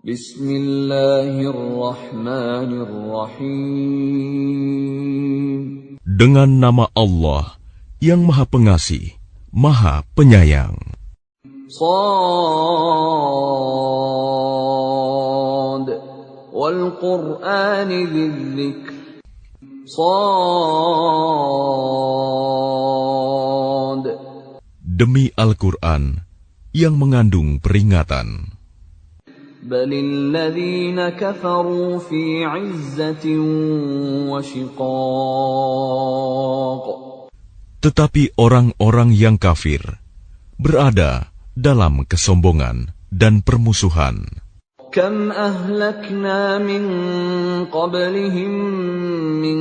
Bismillahirrahmanirrahim. Dengan nama Allah yang Maha Pengasih, Maha Penyayang. Shad wal Qur'ani dzikr. Shad. Demi Al-Quran yang mengandung peringatan. Balil ladzina kafaru fi 'izzatin wa shiqaq. Tetapi orang-orang yang kafir berada dalam kesombongan dan permusuhan. Kam ahlakna min qablihim min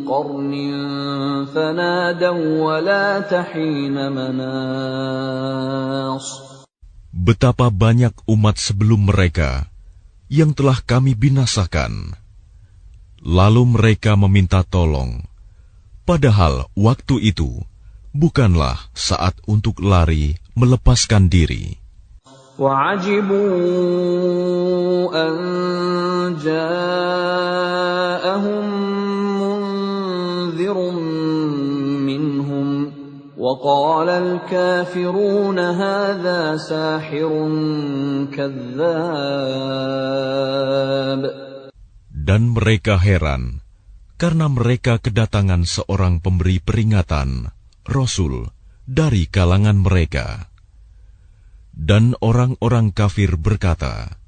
qarnin fanadaw wa la tahina manas. Betapa banyak umat sebelum mereka yang telah kami binasakan. Lalu mereka meminta tolong, padahal waktu itu bukanlah saat untuk lari melepaskan diri. وَعَجِبُوا أَنْ جَاءَهُمْ مُنْذِرٌ مِّنْهُمْ وَقَالَ الْكَافِرُونَ هَذَا سَاحِرٌ كَذَّابٌ. Dan mereka heran karena mereka kedatangan seorang pemberi peringatan, Rasul, dari kalangan mereka. Dan orang-orang kafir berkata,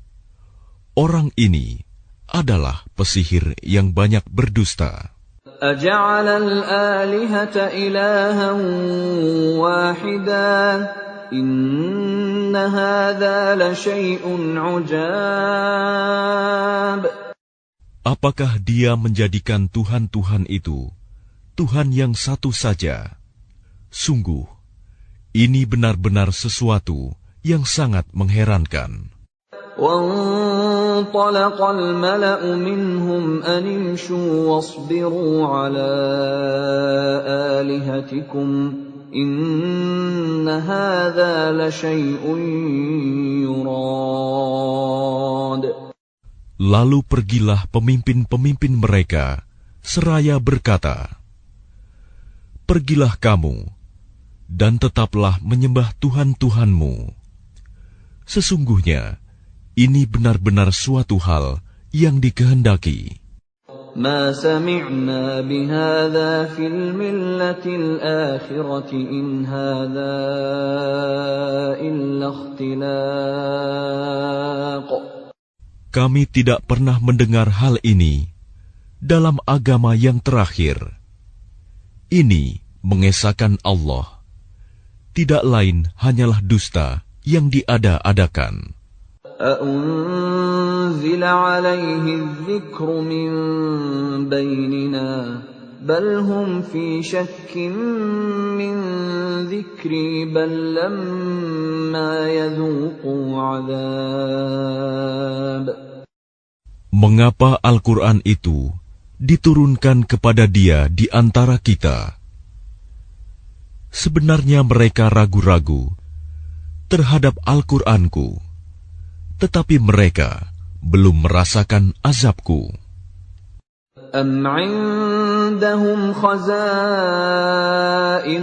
orang ini adalah pesihir yang banyak berdusta. أَجَعَلَ الْآلِهَةَ إِلَٰهًا وَاحِدًا إِنَّ هَٰذَا لَشَيْءٌ عُجَابٌ. Apakah dia menjadikan Tuhan-Tuhan itu Tuhan yang satu saja? Sungguh, ini benar-benar sesuatu yang sangat mengherankan. وَانطَلَقَ الْمَلَأُ مِنْهُمْ أَنِ امْشُوا وَاصْبِرُوا عَلَىٰ آلِهَتِكُمْ إِنَّ هَٰذَا لَشَيْءٌ يُرَادُ. Lalu pergilah pemimpin-pemimpin mereka seraya berkata, pergilah kamu dan tetaplah menyembah Tuhan-Tuhanmu. Sesungguhnya, ini benar-benar suatu hal yang dikehendaki. مَا سَمِعْنَا بِهَٰذَا فِي الْمِلَّةِ الْآخِرَةِ إِنْ هَٰذَا إِلَّا اخْتِلَاقٌ. Kami tidak pernah mendengar hal ini dalam agama yang terakhir. Ini mengesahkan Allah. Tidak lain hanyalah dusta yang diada-adakan. أَأُنزِلَ عَلَيْهِ الذِّكْرُ مِن بَيْنِنَا بَلْ هُمْ فِي شَكٍّ مِّن ذِكْرِي بَل لَّمَّا يَذُوقُوا عَذَابِ. Mengapa Al-Quran itu diturunkan kepada dia di antara kita? Sebenarnya mereka ragu-ragu terhadap Al-Quranku, tetapi mereka belum merasakan azabku. أَمْ عِندَهُمْ خَزَائِنُ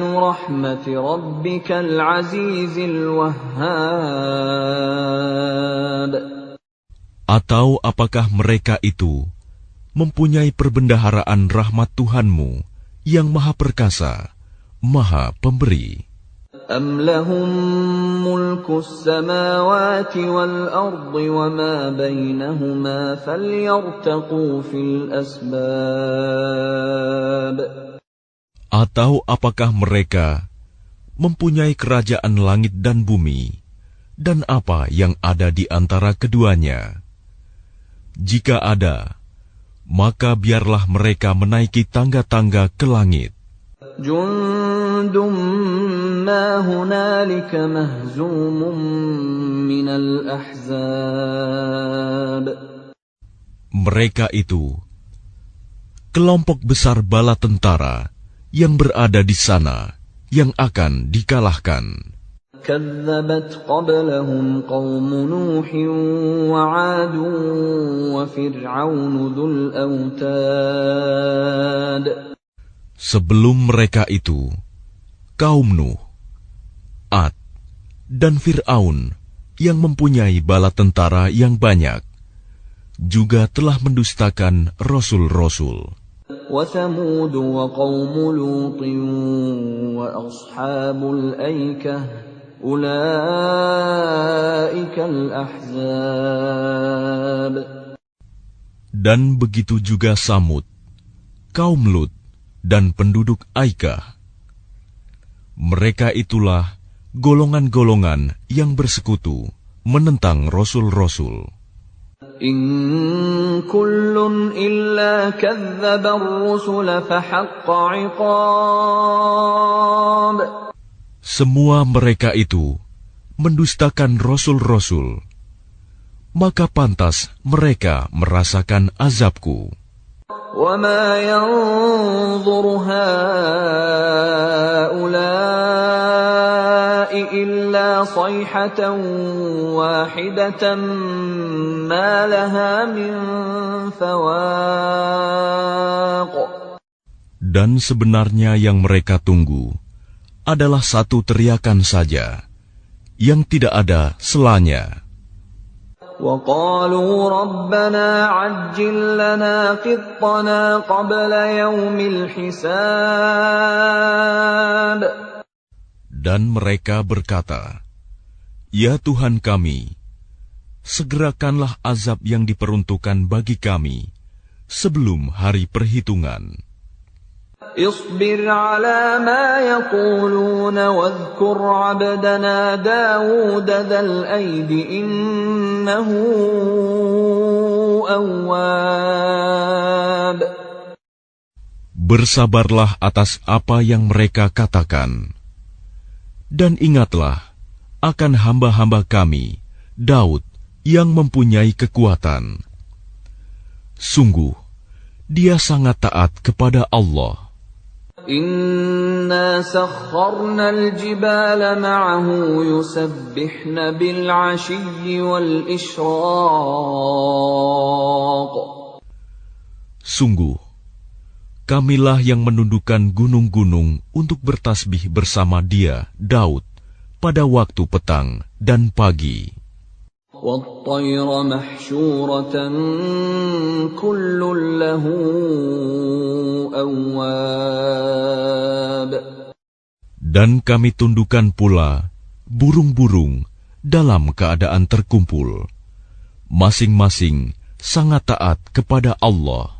رَحْمَةِ رَبِّكَ الْعَزِيزِ الْوَهَّابِ. Atau apakah mereka itu mempunyai perbendaharaan rahmat Tuhanmu yang Maha Perkasa, Maha Pemberi? أَمْ لَهُم مُّلْكُ السَّمَاوَاتِ وَالْأَرْضِ وَمَا بَيْنَهُمَا فَلْيَرْتَقُوا فِي الْأَسْبَابِ. Atau apakah mereka mempunyai kerajaan langit dan bumi, dan apa yang ada di antara keduanya? Jika ada, maka biarlah mereka menaiki tangga-tangga ke langit. Jundum ma hunalika mahzumun minal ahzab. Mereka itu kelompok besar bala tentara yang berada di sana yang akan dikalahkan. كذبت قبلهم قوم نوح وعاد وفرعون ذو الأوتاد. Sebelum mereka itu, kaum Nuh, Ad, dan Fir'aun yang mempunyai bala tentara yang banyak, juga telah mendustakan rasul-rasul. وثمود وقوم لوط وأصحاب الأيكة أولئك الأحزاب. Dan begitu juga Samud, kaum Lut, dan penduduk Aikah. Mereka itulah golongan-golongan yang bersekutu menentang rasul-rasul. إن كل إلا كذب الرسل فحق عقاب. Semua mereka itu mendustakan rasul-rasul, maka pantas mereka merasakan azabku. وما ينظر هؤلاء إلا صيحة واحدة ما لها من فواق. Dan sebenarnya yang mereka tunggu adalah satu teriakan saja, yang tidak ada selanya. وقالوا ربنا عجل لنا قطنا قبل يوم الحساب. Dan mereka berkata, "Ya Tuhan kami, segerakanlah azab yang diperuntukkan bagi kami sebelum hari perhitungan." اصبر على ما يقولون واذكر عبدنا داود ذا الأيد إنه أواب. Bersabarlah atas apa yang mereka katakan, dan ingatlah akan hamba-hamba kami, Daud, yang mempunyai kekuatan. Sungguh, dia sangat taat kepada Allah. إنا سخرنا الجبال معه يسبحن بالعشي والإشراق. Sungguh, kamilah yang menundukkan gunung-gunung untuk bertasbih bersama dia, Daud, pada waktu petang dan pagi. وَالطَّيْرَ مَحْشُورَةً كُلٌّ لَّهُ أَوَّابٌ. Dan kami tundukkan pula burung-burung dalam keadaan terkumpul, masing-masing sangat taat kepada Allah.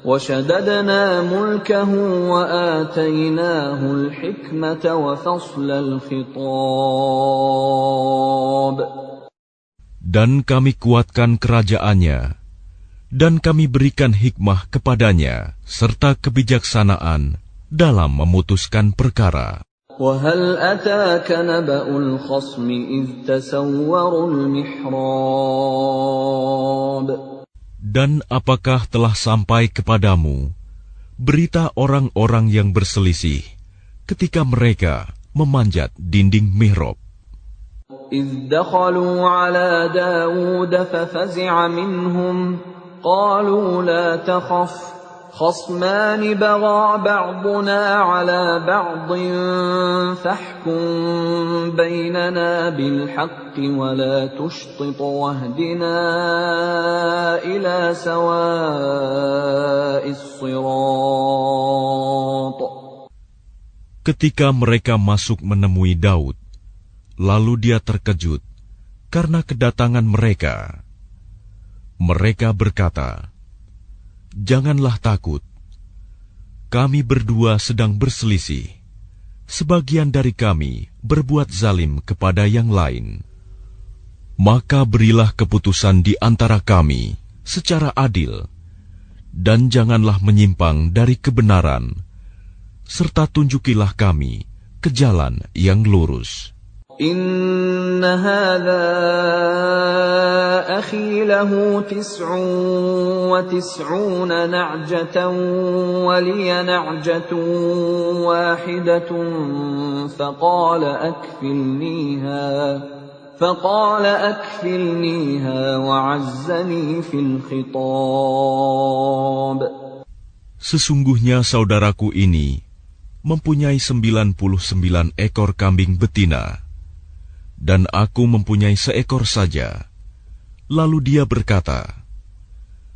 وَشَدَدْنَا مُلْكَهُ وَآتَيْنَاهُ الْحِكْمَةَ وَفَصْلَ الْخِطَابِ. Dan kami kuatkan kerajaannya, dan kami berikan hikmah kepadanya, serta kebijaksanaan dalam memutuskan perkara. وَهَلْ أَتَاكَ نَبَأُ الْخَصْمِ إِذْ تَسَوَّرُوا الْمِحْرَابَ. Dan apakah telah sampai kepadamu berita orang-orang yang berselisih ketika mereka memanjat dinding mihrab? إِذْ دَخَلُوا عَلَى دَاوُودَ فَفَزِعَ مِنْهُمْ قَالُوا لَا تَخَفْ خَصْمَانِ بَغَى بَعْضُنَا عَلَى بَعْضٍ فَاحْكُم بَيْنَنَا بِالْحَقِّ وَلَا تُشْطِطْ وَاهْدِنَا إِلَى سَوَاءِ الصِّرَاطِ. Ketika mereka masuk menemui Daud, lalu dia terkejut karena kedatangan mereka. Mereka berkata, "Janganlah takut. Kami berdua sedang berselisih. Sebagian dari kami berbuat zalim kepada yang lain. Maka berilah keputusan di antara kami secara adil, dan janganlah menyimpang dari kebenaran, serta tunjukilah kami ke jalan yang lurus." إن هذا أخي له 99 نعجة ولي نعجة واحدة فقال أكفلنيها وعزني في الخطاب. Sesungguhnya saudaraku ini mempunyai 99 ekor kambing betina, dan aku mempunyai seekor saja. Lalu dia berkata,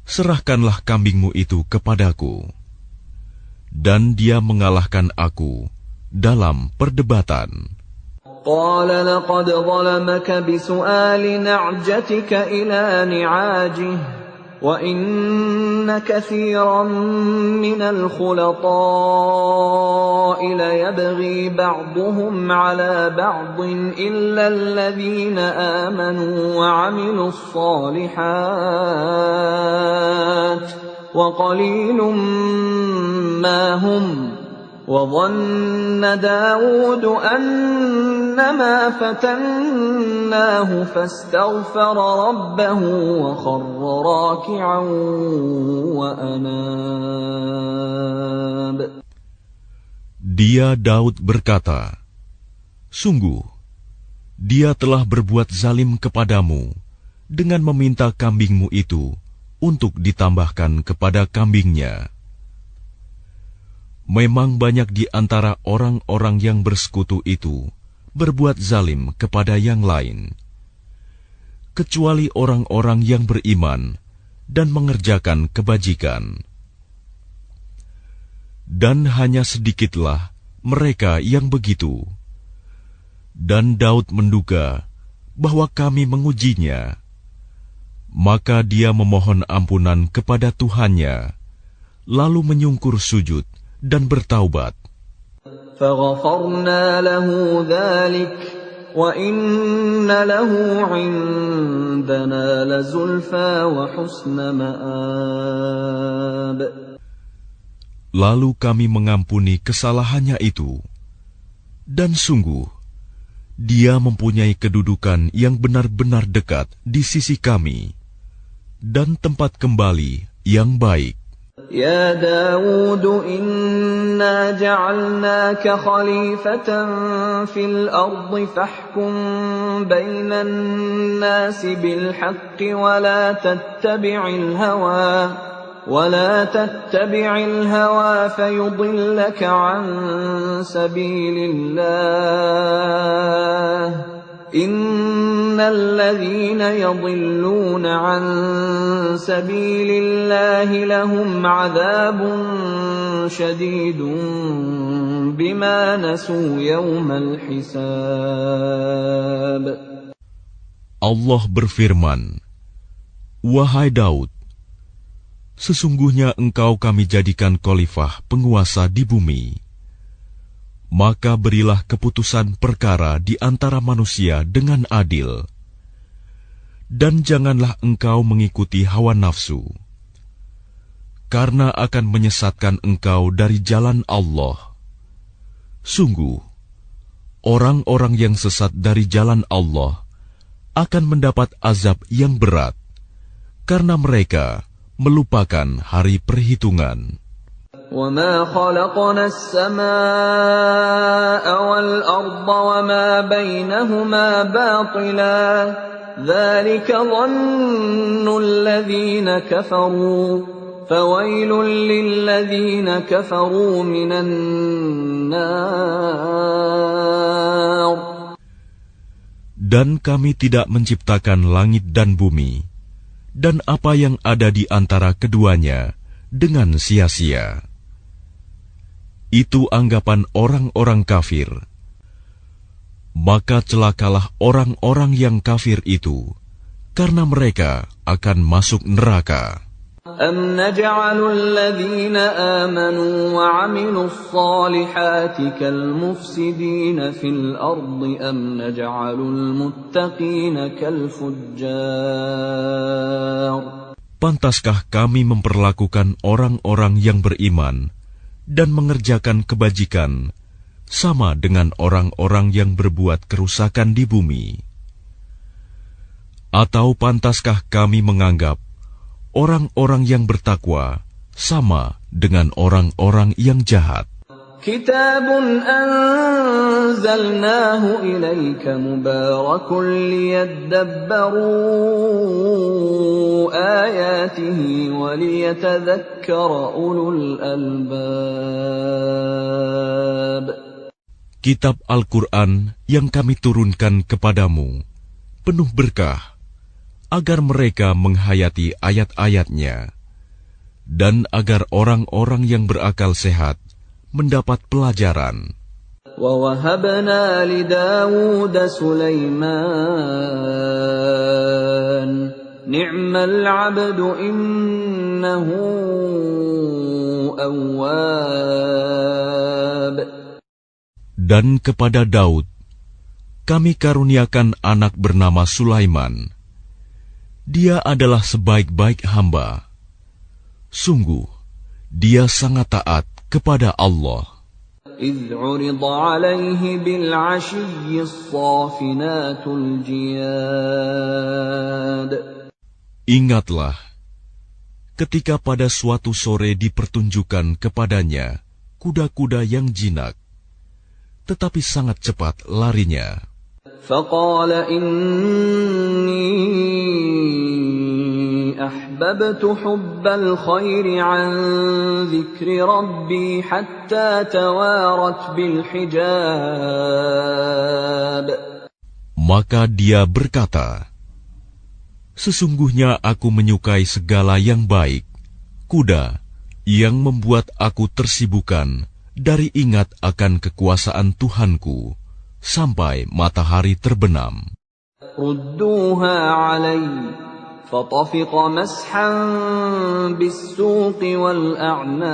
serahkanlah kambingmu itu kepadaku. Dan dia mengalahkan aku dalam perdebatan. قال لقد ظلمك بسؤال نعجتك إلى نعاجه وَإِنَّ كَثِيرًا مِنَ الْخُلَطَاءِ لَيَبْغِي بَعْضُهُمْ عَلَى بَعْضٍ إِلَّا الَّذِينَ آمَنُوا وَعَمِلُوا الصَّالِحَاتِ وَقَلِيلٌ مَّا هُمْ وَظَنَّ دَاوُودُ أَنَّمَا فَتَنَّاهُ فَاسْتَغْفَرَ رَبَّهُ وَخَرَّ رَاكِعًا وَأَنَابَ. Dia Daud berkata, sungguh, dia telah berbuat zalim kepadamu dengan meminta kambingmu itu untuk ditambahkan kepada kambingnya. Memang banyak di antara orang-orang yang bersekutu itu berbuat zalim kepada yang lain, kecuali orang-orang yang beriman dan mengerjakan kebajikan. Dan hanya sedikitlah mereka yang begitu. Dan Daud menduga bahwa kami mengujinya. Maka dia memohon ampunan kepada Tuhannya, lalu menyungkur sujud dan bertaubat. فَغَفَرْنَا لَهُ ذَلِكَ وَإِنَّ لَهُ عِندَنَا لَزُلْفَىٰ وَحُسْنَ مَآبٍ. Lalu kami mengampuni kesalahannya itu, dan sungguh, dia mempunyai kedudukan yang benar-benar dekat di sisi kami, dan tempat kembali yang baik. يا داود إنا جعلناك خليفة في الأرض فاحكم بين الناس بالحق ولا تتبع الهوى فيضلك عن سبيل الله إن الذين يضلون عن سبيل الله لهم عذاب شديد بما نسوا يوم الحساب. Allah berfirman, wahai Daud, sesungguhnya engkau kami jadikan khalifah penguasa di bumi. Maka berilah keputusan perkara di antara manusia dengan adil. Dan janganlah engkau mengikuti hawa nafsu, karena akan menyesatkan engkau dari jalan Allah. Sungguh, orang-orang yang sesat dari jalan Allah akan mendapat azab yang berat, karena mereka melupakan hari perhitungan. وَمَا خَلَقْنَا السَّمَاءَ وَالْأَرْضَ وَمَا بَيْنَهُمَا بَاطِلًا ذَلِكَ ظَنُّ الَّذِينَ كَفَرُوا فَوَيْلٌ لِّلَّذِينَ كَفَرُوا مِنَ النَّارِ. Dan kami tidak menciptakan langit dan bumi, dan apa yang ada di antara keduanya dengan sia-sia. Itu anggapan orang-orang kafir. Maka celakalah orang-orang yang kafir itu, karena mereka akan masuk neraka. أَمْ نَجْعَلُ الَّذِينَ آمَنُوا وَعَمِلُوا الصَّالِحَاتِ كَالْمُفْسِدِينَ فِي الْأَرْضِ أَمْ نَجْعَلُ الْمُتَّقِينَ كَالْفُجَّارِ. Pantaskah kami memperlakukan orang-orang yang beriman dan mengerjakan kebajikan sama dengan orang-orang yang berbuat kerusakan di bumi? Atau pantaskah kami menganggap orang-orang yang bertakwa sama dengan orang-orang yang jahat? كتاب أنزلناه إليك مبارك ليدبروا آياته وليتذكر أولو الألباب. Kitab Al-Quran yang kami turunkan kepadamu penuh berkah, agar mereka menghayati ayat-ayatnya, dan agar orang-orang yang berakal sehat mendapat pelajaran. وَوَهَبْنَا لِدَاوُودَ سُلَيْمَانَ نِعْمَ الْعَبْدُ إِنَّهُ أَوَّابٌ. Dan kepada Daud kami karuniakan anak bernama Sulaiman. Dia adalah sebaik-baik hamba. Sungguh, dia sangat taat kepada Allah. إِذْ عُرِضَ عَلَيْهِ بِالْعَشِيِّ الصَّافِنَاتُ الْجِيَادُ. Ingatlah, ketika pada suatu sore dipertunjukkan kepadanya kuda-kuda yang jinak, tetapi sangat cepat larinya. فَقَالَ إِنِّي أحببت حب الخير عن ذكر ربي حتى توارت بالحجاب. Maka dia berkata, sesungguhnya aku menyukai segala yang baik, kuda yang membuat aku tersibukan dari ingat akan kekuasaan Tuhanku sampai matahari terbenam. رُدُّوهَا عَلَيَّ فَطَفِقَ مَسْحًا بِالسُّوقِ وَالْأَعْنَاقِ.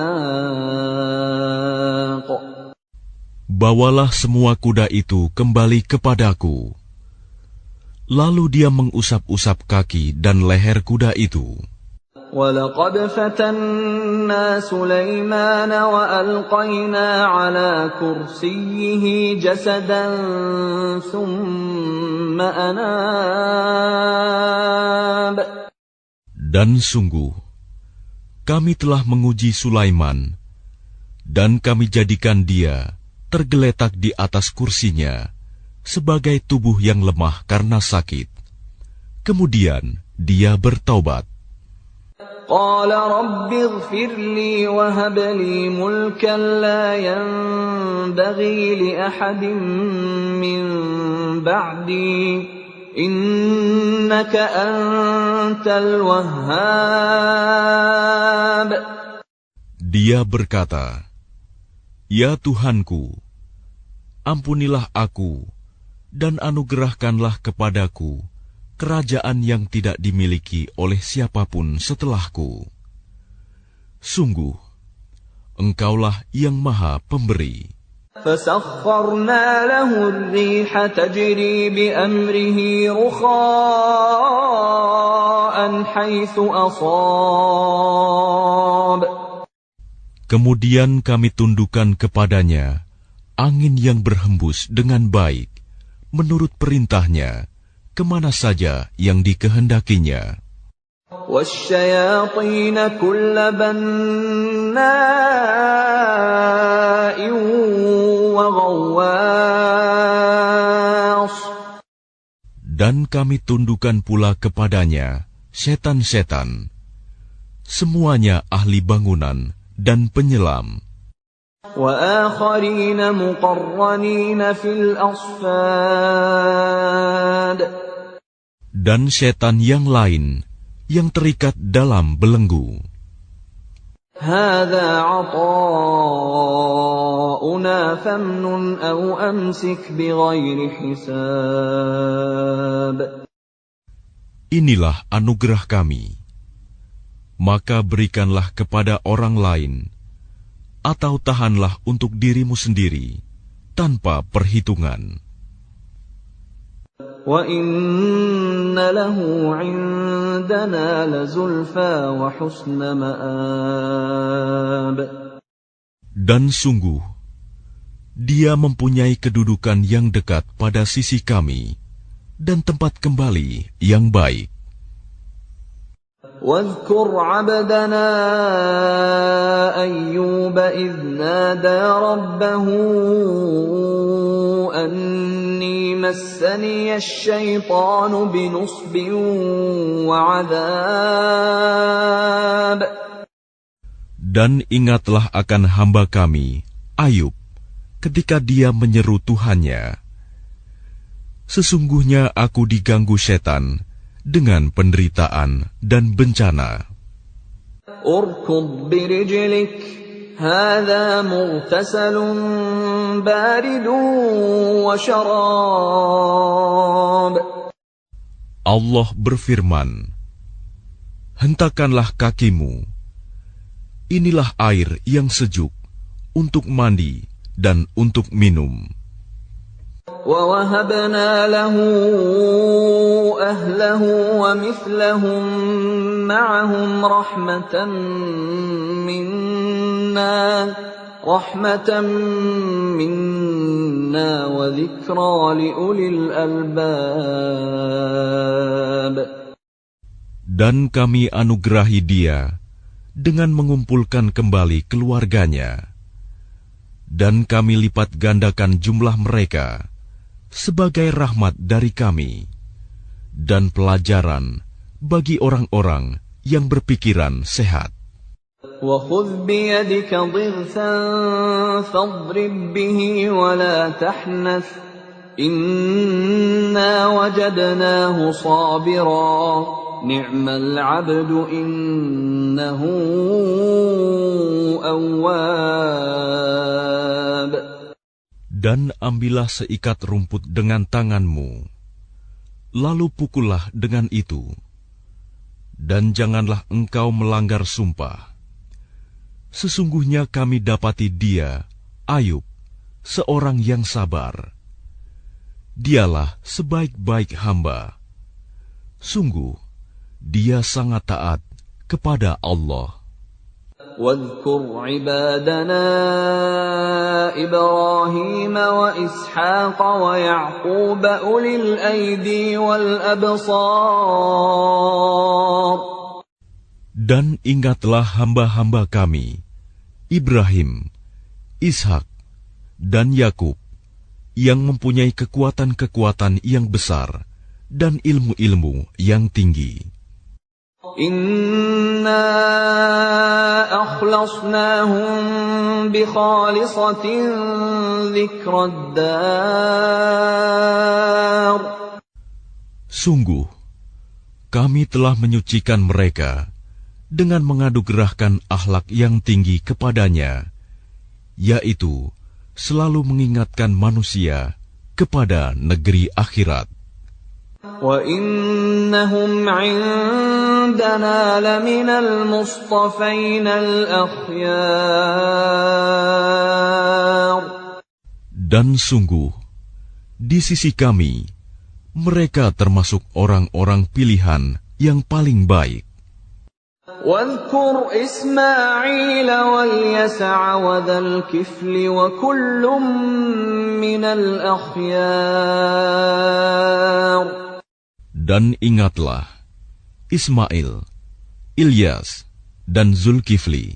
Bawalah semua kuda itu kembali kepadaku. Lalu dia mengusap-usap kaki dan leher kuda itu. وَلَقَدْ فَتَنَّا سُلَيْمَانَ وَأَلْقَيْنَا عَلَى كُرْسِيِّهِ جَسَدًا ثُمَّ أَنَابَ. Dan sungguh, kami telah menguji Sulaiman, dan kami jadikan dia tergeletak di atas kursinya sebagai tubuh yang lemah karena sakit. Kemudian dia bertaubat. قال رب اغفر لي وهب لي ملكا لا ينبغي لأحد من بعدي إنك أنت الوهاب. Dia berkata, Ya Tuhanku, ampunilah aku dan anugerahkanlah kepadaku kerajaan yang tidak dimiliki oleh siapapun setelahku. Sungguh, Engkaulah yang Maha Pemberi. فَسَخَّرْنَا لَهُ الرِّيحَ تَجْرِي بِأَمْرِهِ رُخَاءً حَيْثُ أَصَابَ. Kemudian kami tundukkan kepadanya angin yang berhembus dengan baik, menurut perintahnya, kemana saja yang dikehendakinya. وَالشَّيَاطِينَ كُلَّ بَنَّاءٍ وَغَوَّاصٍ. Dan kami tundukkan pula kepadanya setan-setan, semuanya ahli bangunan dan penyelam. وَآخَرِينَ مُقَرَّنِينَ فِي الْأَصْفَادِ. Dan setan yang lain yang terikat dalam belenggu. هَذَا عَطَاؤُنَا فَامْنُنْ أَوْ أَمْسِكْ بِغَيْرِ حِسَابٍ. Inilah anugerah kami, maka berikanlah kepada orang lain, atau tahanlah untuk dirimu sendiri, tanpa perhitungan. وَإِنَّ لَهُ عِندَنَا لَزُلْفَىٰ وَحُسْنَ مَآبٍ. Dan sungguh, dia mempunyai kedudukan yang dekat pada sisi kami, dan tempat kembali yang baik. واذكر عبدنا أيوب إذ نادى ربه أني مسني الشيطان بنصب وعذاب. Dan ingatlah akan hamba kami, Ayub, ketika dia menyeru Tuhannya. Sesungguhnya aku diganggu setan dengan penderitaan dan bencana. Urkud birijlik, hadha mughtasalun baridun wa syarab. Allah berfirman, hentakanlah kakimu. Inilah air yang sejuk untuk mandi dan untuk minum. وَوَهَبْنَا لَهُ أَهْلَهُ وَمِثْلَهُم مَّعَهُمْ رَحْمَةً مِّنَّا وَذِكْرَىٰ لِأُولِي الْأَلْبَابِ. Dan kami anugerahi dia dengan mengumpulkan kembali keluarganya. Dan kami lipat gandakan jumlah mereka sebagai rahmat dari kami dan pelajaran bagi orang-orang yang berpikiran sehat. وَخُذْ بِيَدِكَ ضِغْثًا فَاضْرِبْ بِهِ وَلَا تَحْنَثْ إِنَّا وَجَدْنَاهُ صَابِرًا نِعْمَ الْعَبْدُ إِنَّهُ أَوَّابٌ. Dan ambillah seikat rumput dengan tanganmu, lalu pukullah dengan itu, dan janganlah engkau melanggar sumpah. Sesungguhnya kami dapati dia, Ayub, seorang yang sabar. Dialah sebaik-baik hamba. Sungguh, dia sangat taat kepada Allah. واذكر عبادنا إبراهيم وإسحاق ويعقوب أولي الأيدي والأبصار. Dan ingatlah hamba-hamba kami, Ibrahim, Ishak, dan Yakub, yang mempunyai kekuatan-kekuatan yang besar dan ilmu-ilmu yang tinggi. Inna akhlasnahum bi khalisatin dzikrad dar. Sungguh, kami telah menyucikan mereka dengan mengadugerahkan akhlak yang tinggi kepadanya, yaitu selalu mengingatkan manusia kepada negeri akhirat. وَإِنَّهُمْ عِندَنَا لَمِنَ الْمُصْطَفَيْنَ الْأَخْيَارِ. Dan sungguh, di sisi kami, mereka termasuk orang-orang pilihan yang paling baik. وَاذْكُرْ إِسْمَاعِيلَ وَالْيَسَعَ وَذَا الْكِفْلِ وَكُلٌّ مِّنَ الْأَخْيَارِ. Dan ingatlah Ismail, Ilyas, dan Zulkifli.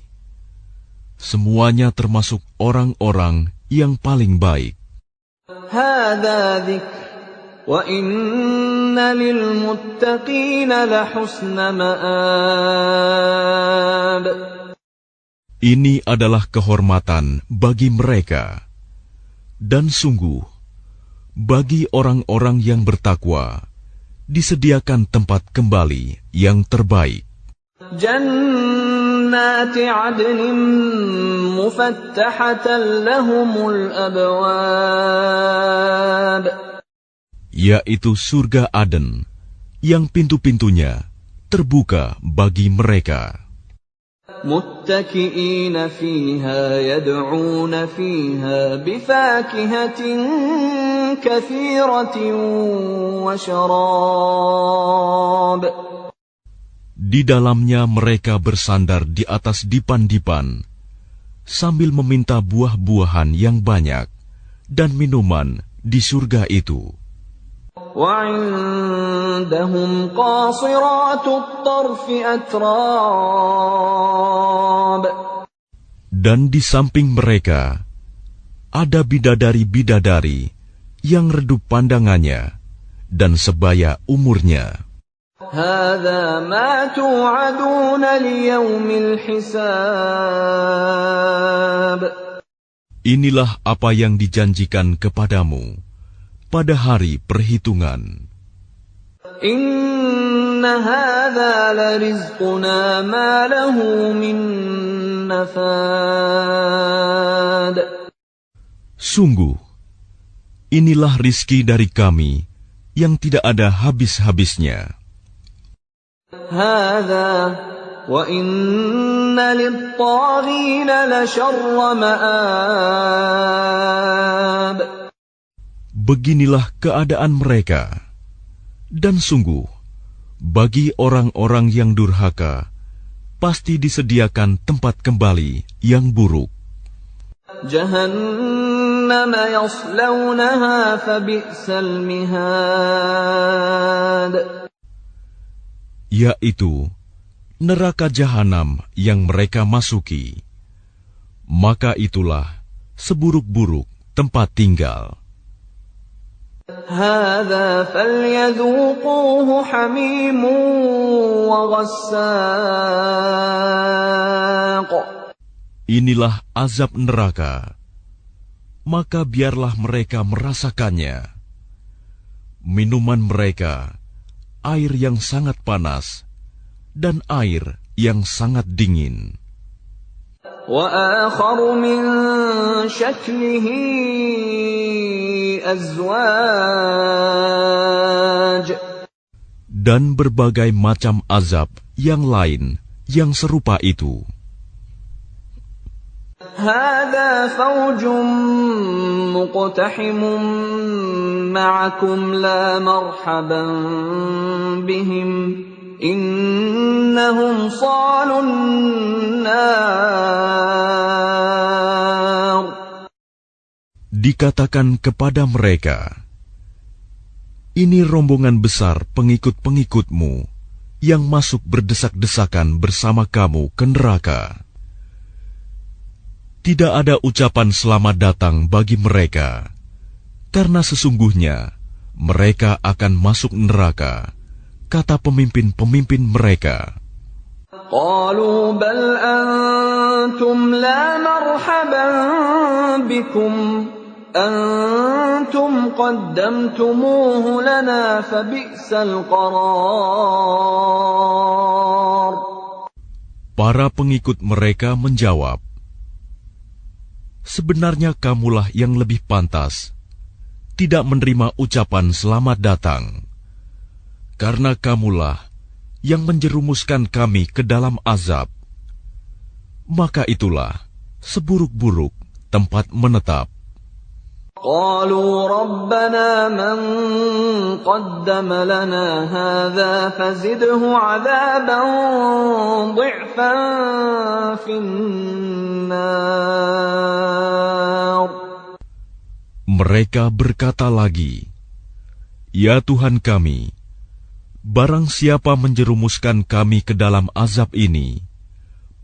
Semuanya termasuk orang-orang yang paling baik. هَذَا ذِكْرٌ وَإِنَّ لِلْمُتَّقِينَ لَحُسْنَ مَآبٍ. Ini adalah kehormatan bagi mereka. Dan sungguh, bagi orang-orang yang bertakwa, disediakan tempat kembali yang terbaik. Jannati 'adnin mufattahatan lahumul abwab. Yaitu surga Aden, yang pintu-pintunya terbuka bagi mereka. Muttaki'ina fiha yad'una fiha bifakihatin katsiratin wa syarab. Di dalamnya mereka bersandar di atas dipan-dipan sambil meminta buah-buahan yang banyak dan minuman di surga itu. وعندهم قاصرات الطرف أتراب. Dan di samping mereka ada bidadari-bidadari yang redup pandangannya dan sebaya umurnya. هذا ما توعدون ليوم الحساب. Inilah apa yang dijanjikan kepadamu pada hari perhitungan. Inna hadza larizquna ma lahu min nafad. Sungguh, inilah rizki dari kami yang tidak ada habis-habisnya. Hadza wa inna lit-taghina la syarra ma'ab. Beginilah keadaan mereka. Dan sungguh, bagi orang-orang yang durhaka, pasti disediakan tempat kembali yang buruk. Jahannam yaslawnaha fabi'sal mihad. Yaitu neraka jahanam yang mereka masuki. Maka itulah seburuk-buruk tempat tinggal. هذا فليذوقوه حميم وغساق. Inilah azab neraka, maka biarlah mereka merasakannya. Minuman mereka, air yang sangat panas, dan air yang sangat dingin. وآخر من شكله أزواج. Dan berbagai macam azab yang lain yang serupa itu. هذا فوج مقتحم معكم لا مرحبا بهم إنهم صالوا النار. Dikatakan kepada mereka, ini rombongan besar pengikut-pengikutmu yang masuk berdesak-desakan bersama kamu ke neraka. Tidak ada ucapan selamat datang bagi mereka, karena sesungguhnya mereka akan masuk neraka, kata pemimpin-pemimpin mereka. قالوا بل أنتم لا مرحبا بكم أنتم قدمتموه لنا فبئس القرار. Para pengikut mereka menjawab, sebenarnya kamulah yang lebih pantas tidak menerima ucapan selamat datang, karena kamulah yang menjerumuskan kami ke dalam azab. Maka itulah seburuk-buruk tempat menetap. قالوا ربنا من قدم لنا هذا فزده عذابا ضعفا في النار. Mereka berkata lagi, ya Tuhan kami, barang siapa menjerumuskan kami ke dalam azab ini,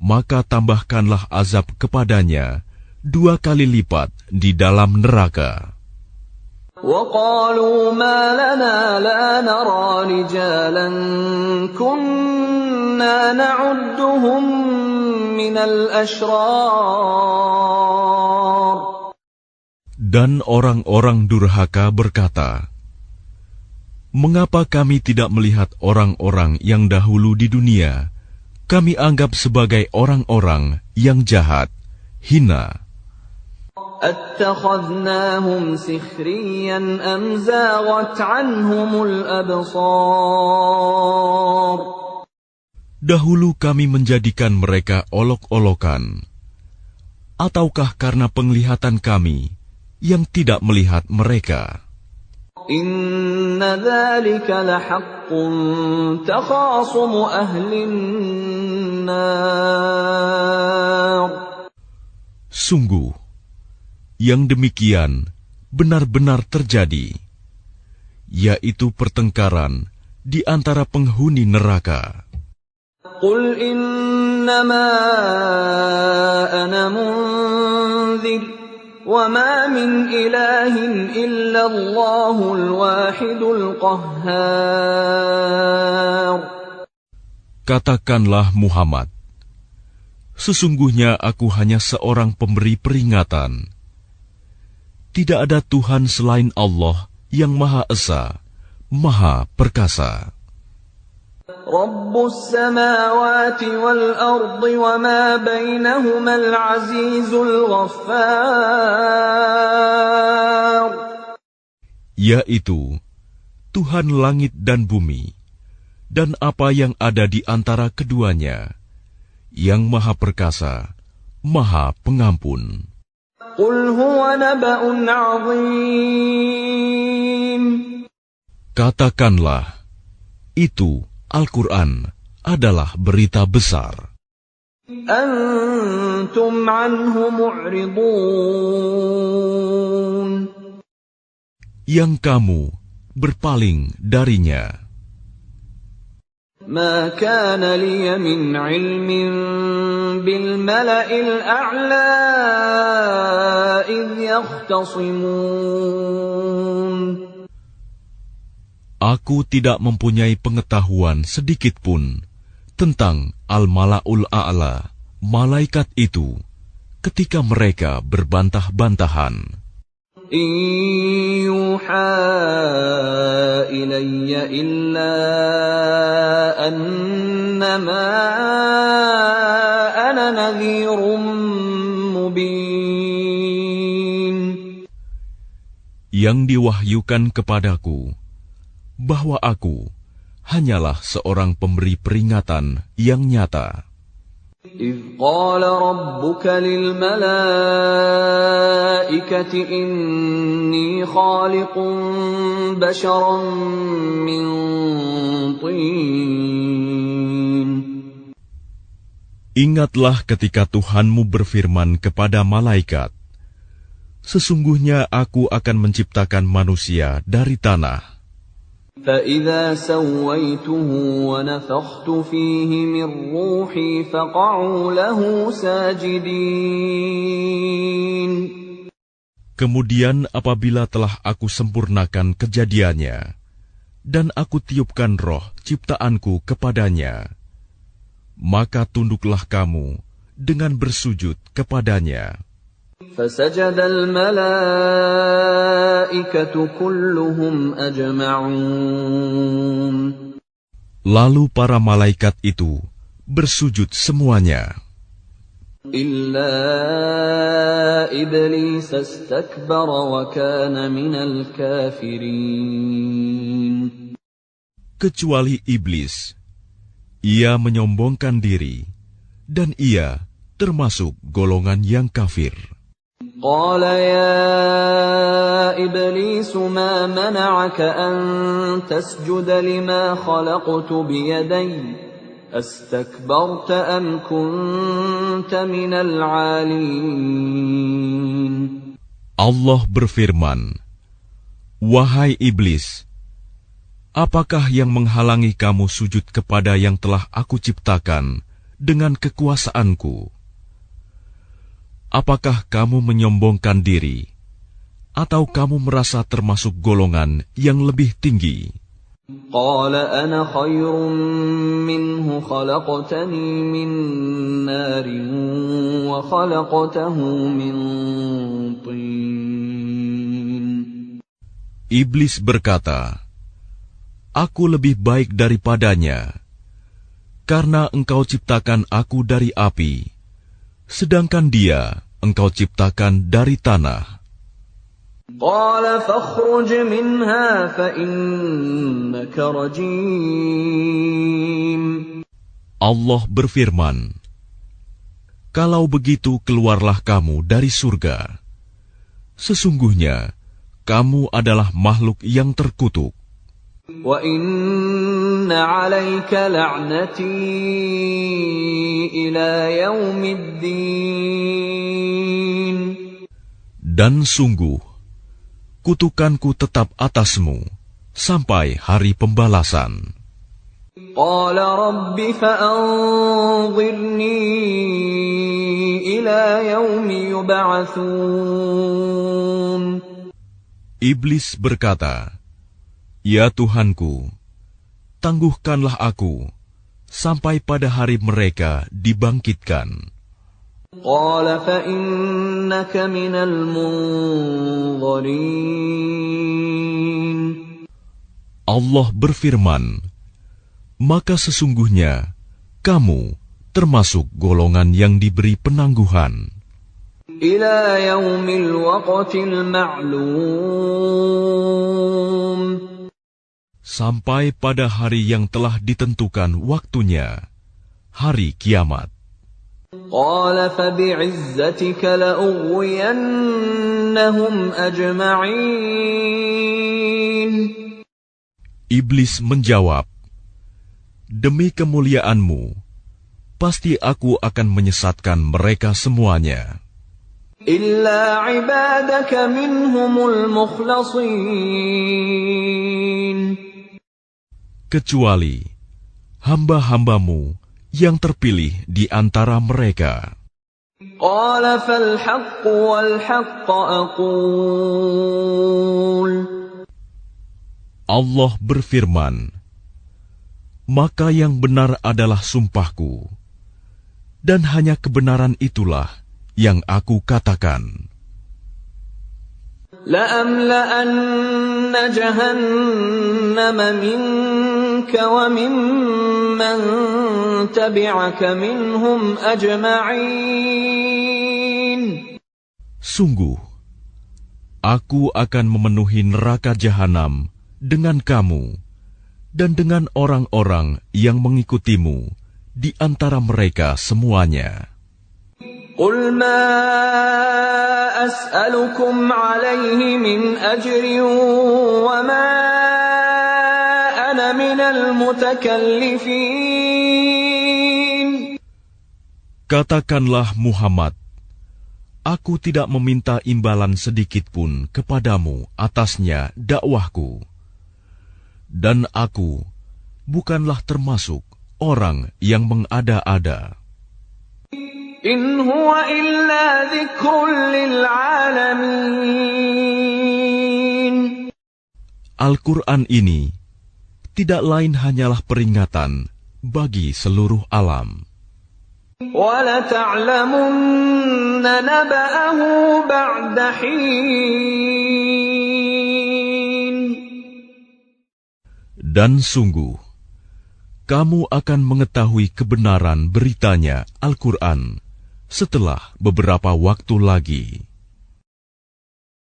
maka tambahkanlah azab kepadanya 2 kali lipat di dalam neraka. وقالوا ما لنا لا نرى رجالا كنا نعدهم من الأشرار. Dan orang-orang durhaka berkata, mengapa kami tidak melihat orang-orang yang dahulu di dunia kami anggap sebagai orang-orang yang jahat, hina? أتخذناهم سخريا أم زاغت عنهم الأبصار. Dahulu kami menjadikan mereka olok-olokan, ataukah karena penglihatan kami yang tidak melihat mereka? إن ذلك لحق تخاصم أهل النار. Sungguh, yang demikian benar-benar terjadi, yaitu pertengkaran di antara penghuni neraka. Qul innama ana munzir wa ma min ilahin illa Allahul wahidul qahhar. Katakanlah Muhammad, sesungguhnya aku hanya seorang pemberi peringatan. Tidak ada Tuhan selain Allah yang Maha Esa, Maha Perkasa. Rabbus samawati wal ardi wa ma bainahumal azizul ghaffar. Yaitu Tuhan langit dan bumi, dan apa yang ada di antara keduanya, yang Maha Perkasa, Maha Pengampun. Qul huwa naba'un 'azim. Katakanlah, itu Al-Quran adalah berita besar. Antum anhu mu'ridun. Yang kamu berpaling darinya. Ma kana liya min 'ilmin bil mala'il a'la idh yakhtasimun. Aku tidak mempunyai pengetahuan sedikitpun tentang Al-Mala'ul A'la, malaikat itu, ketika mereka berbantah-bantahan. In yuha ilayya illa annama ana nadhirum mubin. Yang diwahyukan kepadaku bahwa aku hanyalah seorang pemberi peringatan yang nyata. إِذْ قَالَ رَبُّكَ لِلْمَلَائِكَةِ إِنِّي خَالِقٌ بَشَرًا مِّن طِينٍ. Ingatlah ketika Tuhanmu berfirman kepada malaikat, sesungguhnya aku akan menciptakan manusia dari tanah. فَإِذَا سَوَّيْتُهُ وَنَفَخْتُ فِيهِ مِنْ رُوحِي فَقَعُوا لَهُ سَاجِدِينَ. Kemudian apabila telah aku sempurnakan kejadiannya, dan aku tiupkan roh ciptaanku kepadanya, maka tunduklah kamu dengan bersujud kepadanya. فَسَجَدَ الْمَلَائِكَةُ كُلُّهُمْ أَجْمَعُونَ. Lalu para malaikat itu bersujud semuanya. إِلَّا إِبْلِيسَ اسْتَكْبَرَ وَكَانَ مِنَ الْكَافِرِينَ. Kecuali iblis, ia menyombongkan diri, dan ia termasuk golongan yang kafir. قال يا إبليس ما منعك أن تسجد لما خلقت بيدي أستكبرت أم كنت من العالين. Allah berfirman, wahai iblis, apakah yang menghalangi kamu sujud kepada yang telah aku ciptakan dengan kekuasaanku? Apakah kamu menyombongkan diri, atau kamu merasa termasuk golongan yang lebih tinggi? قال أنا خير منه خلقتني من نار وخلقته من طين. Iblis berkata, aku lebih baik daripadanya, karena engkau ciptakan aku dari api, sedangkan dia engkau ciptakan dari tanah. قال فاخرج منها فإنك رجيم. Allah berfirman, kalau begitu keluarlah kamu dari surga. Sesungguhnya kamu adalah makhluk yang terkutuk. وَإِنَّ عَلَيْكَ لَعْنَتِي إِلَى يَوْمِ الدِّينِ. Dan sungguh, kutukanku tetap atasmu sampai hari pembalasan. قال رب فأنظرني إلى يوم يبعثون. Iblis berkata, "Ya Tuhanku, tangguhkanlah aku sampai pada hari mereka dibangkitkan." قال فإنك من المنظرين. Allah berfirman, "Maka sesungguhnya kamu termasuk golongan yang diberi penangguhan إلى يوم الوقت المعلوم. sampai pada hari yang telah ditentukan waktunya, hari kiamat." قال فبعزتك لأغوينهم أجمعين. Iblis menjawab, "Demi kemuliaanmu, pasti aku akan menyesatkan mereka semuanya, إلا عبادك منهم المخلصين. kecuali hamba-hambamu yang terpilih di antara mereka." قال فالحق والحق أقول. Allah berfirman, "Maka yang benar adalah sumpahku, dan hanya kebenaran itulah yang aku katakan. لأملأن جهنم منك وممن تبعك منهم أجمعين. Sungguh, aku akan memenuhi neraka jahanam dengan kamu dan dengan orang-orang yang mengikutimu di antara mereka semuanya. قل ما أسألكم عليه من أجر وما أنا من المتكلفين. Katakanlah Muhammad, aku tidak meminta imbalan sedikit pun kepadamu atasnya dakwahku, dan aku bukanlah termasuk orang yang mengada-ada. إن هو إلا ذكر للعالمين. Al-Quran ini tidak lain hanyalah peringatan bagi seluruh alam. وَلَتَعْلَمُنَّ نَبَأَهُ بَعْدَ حِينٍ. Dan sungguh, kamu akan mengetahui kebenaran beritanya Al-Quran setelah beberapa waktu lagi.